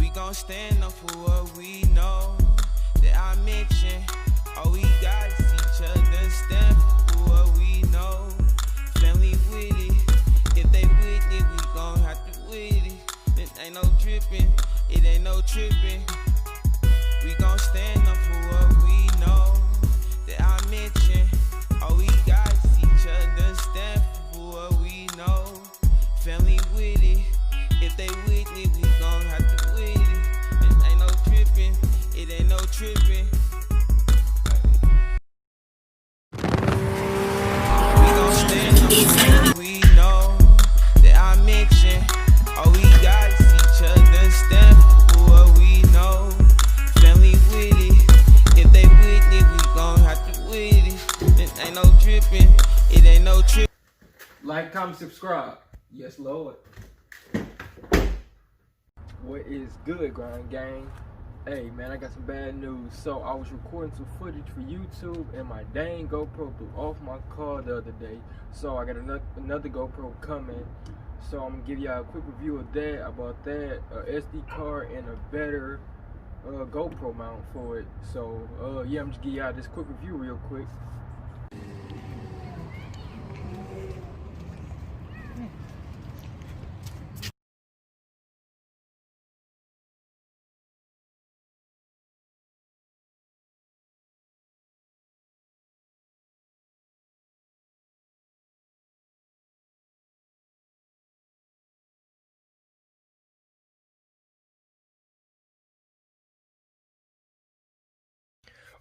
We gon' stand up for what we know. That I mention, all we got is each other. Stand for what we know. Family with it. If they with it, we gon' have to with it. It ain't no dripping, it ain't no tripping. We gon' stand up for what we know. That I mention, all we got is each other. Stand for what we know. Family with it. If they with it, we gon' have to with it. It ain't no tripping, it ain't no tripping. We gon' stand up for what we know. That I mention, all we got is each other. Stand for what we know. Family with it. If they with it, we gon' have to with it. It ain't no tripping, it ain't no tripping. Like, comment, subscribe. Yes, Lord. What is good, Grind Gang? Hey, man, I got some bad news. So, I was recording some footage for YouTube, and my dang GoPro blew off my car the other day. So, I got another GoPro coming. So, I'm going to give y'all a quick review of that. I bought that, a SD card, and a better GoPro mount for it. So, yeah, I'm just give y'all this quick review real quick.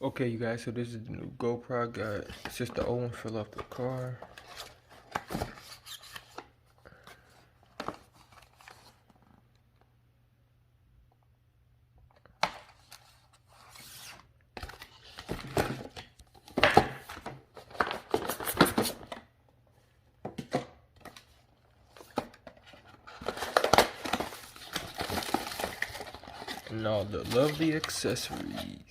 Okay, you guys, so this is the new GoPro I got. It's just the old one fell off the car. And all the lovely accessories.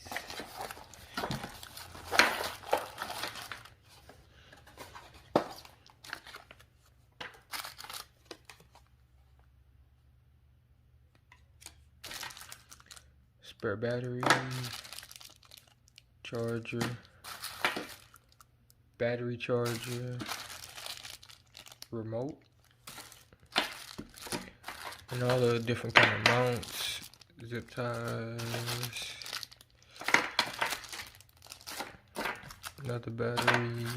Spare battery, charger, battery charger, remote, and all the different kind of mounts, zip ties, another battery,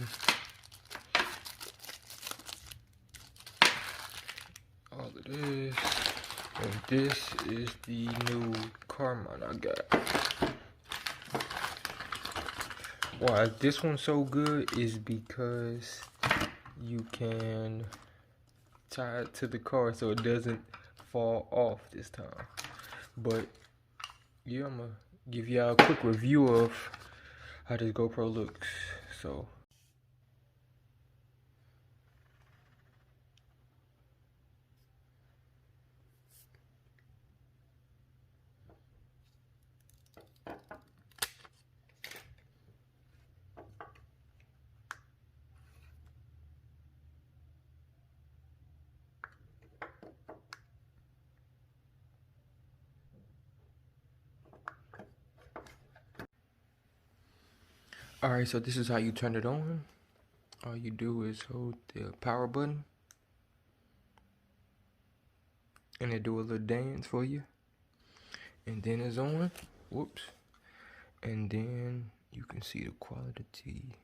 all of this. And this is the new car mount I got. Why this one's so good is because you can tie it to the car so it doesn't fall off this time. But yeah, I'm gonna give y'all a quick review of how this GoPro looks. So alright, so this is how you turn it on. All you do is hold the power button and it do a little dance for you. And then it's on. Whoops. And then you can see the quality.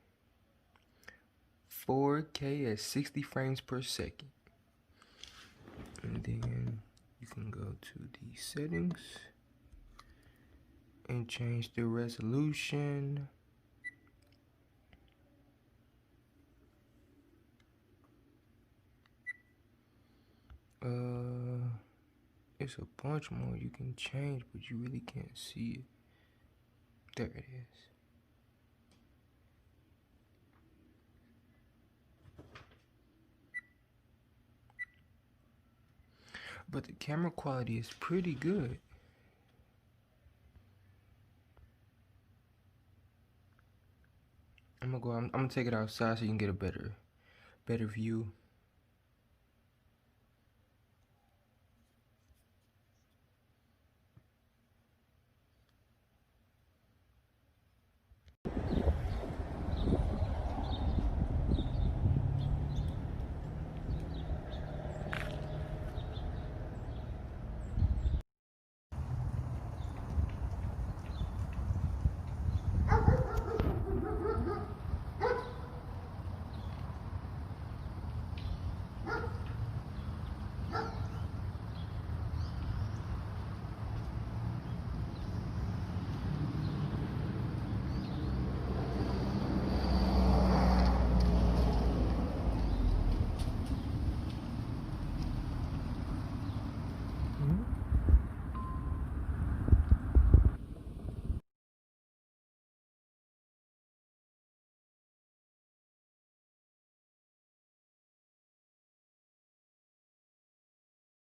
4K at 60 frames per second. And then you can go to the settings and change the resolution. It's a bunch more you can change, but you really can't see it. There it is. But the camera quality is pretty good. I'm gonna take it outside so you can get a better view.